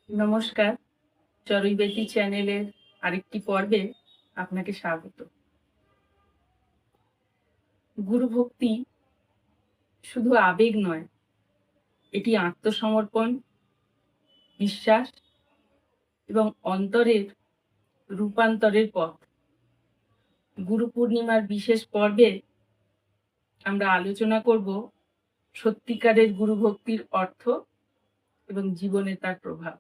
নমস্কার, চড়ুইবেতি চ্যানেলের আরেকটি পর্বে আপনাকে স্বাগত। গুরুভক্তি শুধু আবেগ নয়, এটি আত্মসমর্পণ, বিশ্বাস এবং অন্তরের রূপান্তরের পথ। গুরু পূর্ণিমার বিশেষ পর্বে আমরা আলোচনা করব সত্যিকারের গুরুভক্তির অর্থ এবং জীবনে তার প্রভাব।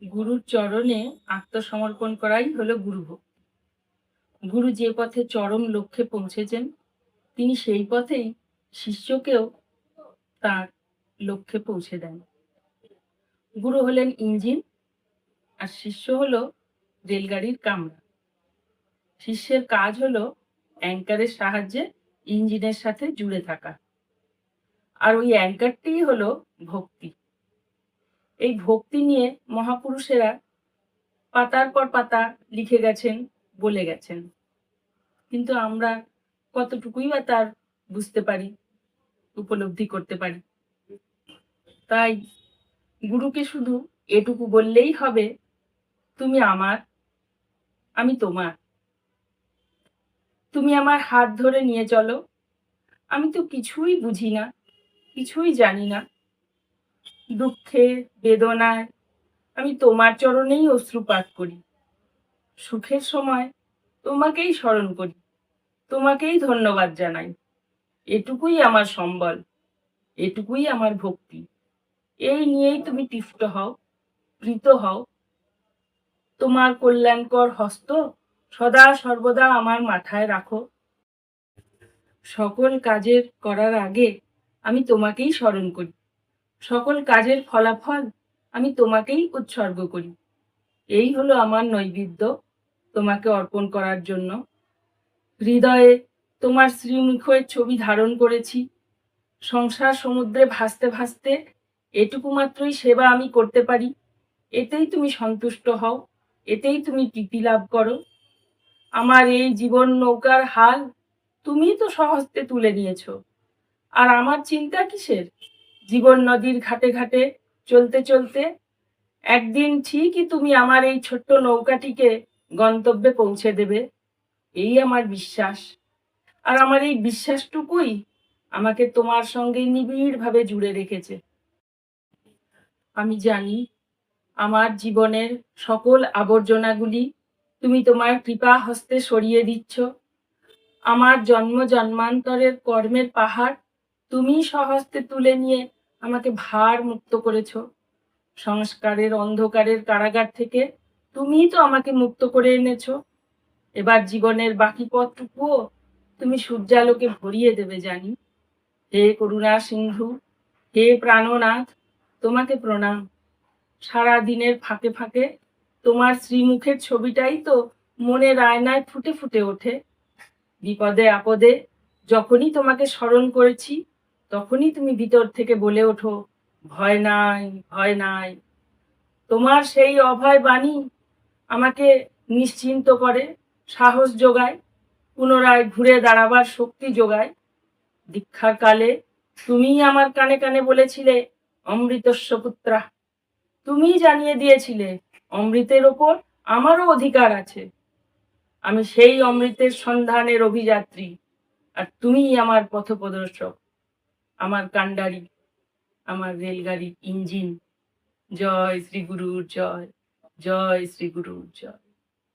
গুরুর চরণে আত্মসমর্পণ করাই হলো গুরুভক্তি। গুরু যে পথে চরম লক্ষ্যে পৌঁছেছেন, তিনি সেই পথেই শিষ্যকেও তার লক্ষ্যে পৌঁছে দেন। গুরু হলেন ইঞ্জিন আর শিষ্য হলো রেলগাড়ির কামরা। শিষ্যের কাজ হলো অ্যাঙ্কারের সাহায্যে ইঞ্জিনের সাথে জুড়ে থাকা, আর ওই অ্যাঙ্কারটিই হলো ভক্তি। এই ভক্তি নিয়ে মহাপুরুষেরা পাতার পর পাতা লিখে গেছেন, বলে গেছেন, কিন্তু আমরা কতটুকুই বা তার বুঝতে পারি, উপলব্ধি করতে পারি। তাই গুরুকে শুধু এটুকু বললেই হবে, তুমি আমার, আমি তোমার। তুমি আমার হাত ধরে নিয়ে চলো। আমি তো কিছুই বুঝি না, কিছুই জানি না। দুঃখে বেদনায় আমি তোমার চরণেই অশ্রুপাত করি। সুখের সময় তোমাকেই স্মরণ করি, তোমাকেই ধন্যবাদ জানাই। এটুকুই আমার সম্বল, এটুকুই আমার ভক্তি। এই নিয়েই তুমি তৃপ্ত হও, প্রীত হও। তোমার কল্যাণকর হস্ত সদা সর্বদা আমার মাথায় রাখো। সকল কাজের করার আগে আমি তোমাকেই স্মরণ করি। সকল কাজের ফলাফল আমি তোমাকেই উৎসর্গ করি। এই হলো আমার নৈবেদ্য তোমাকে অর্পণ করার জন্য। হৃদয়ে তোমার শ্রীমুখের ছবি ধারণ করেছি। সংসার সমুদ্রে ভাসতে ভাসতে এটুকু মাত্রই সেবা আমি করতে পারি। এতেই তুমি সন্তুষ্ট হও, এতেই তুমি প্রীতি লাভ করো। আমার এই জীবন নৌকার হাল তুমিই তো স্বহস্তে তুলে নিয়েছো, আর আমার চিন্তা কিসের? জীবন নদীর ঘাটে ঘাটে চলতে চলতে একদিন ঠিকই তুমি আমার এই ছোট্ট নৌকাটিকে গন্তব্যে পৌঁছে দেবে, এই আমার বিশ্বাস। আর আমার এই বিশ্বাসটুকুই আমাকে তোমার সঙ্গে নিবিড়ভাবে জুড়ে রেখেছে। আমি জানি আমার জীবনের সকল আবর্জনাগুলি তুমি তোমার কৃপা হস্তে সরিয়ে দিচ্ছ। আমার জন্ম জন্মান্তরের কর্মের পাহাড় তুমি স্বহস্তে তুলে নিয়ে আমাকে ভার মুক্ত করেছ। সংস্কারের অন্ধকারের কারাগার থেকে তুমিই তো আমাকে মুক্ত করে এনেছো। এবার জীবনের বাকি পথটুকুও তুমি সূর্যালোকে ভরিয়ে দেবে জানি। হে করুণা সিন্ধু, হে প্রাণনাথ, তোমাকে প্রণাম। সারা দিনের ফাঁকে ফাঁকে তোমার শ্রীমুখের ছবিটাই তো মনের আয়নায় ফুটে ফুটে ওঠে। বিপদে আপদে যখনই তোমাকে স্মরণ করেছি, তখনই তুমি ভিতর থেকে বলে ওঠো, ভয় নাই, ভয় নাই। তোমার সেই অভয় বাণী আমাকে নিশ্চিন্ত করে, সাহস যোগায়, পুনরায় ঘুরে দাঁড়াবার শক্তি যোগায়। দীক্ষার কালে তুমিই আমার কানে কানে বলেছিলে, অমৃতস্য পুত্রা। তুমিই জানিয়ে দিয়েছিলে, অমৃতের ওপর আমারও অধিকার আছে। আমি সেই অমৃতের সন্ধানের অভিযাত্রী, আর তুমিই আমার পথপ্রদর্শক, আমার কান্ডারি, আমার রেলগাড়ির ইঞ্জিন। জয় শ্রী গুরুর জয়, জয় শ্রী গুরুর জয়।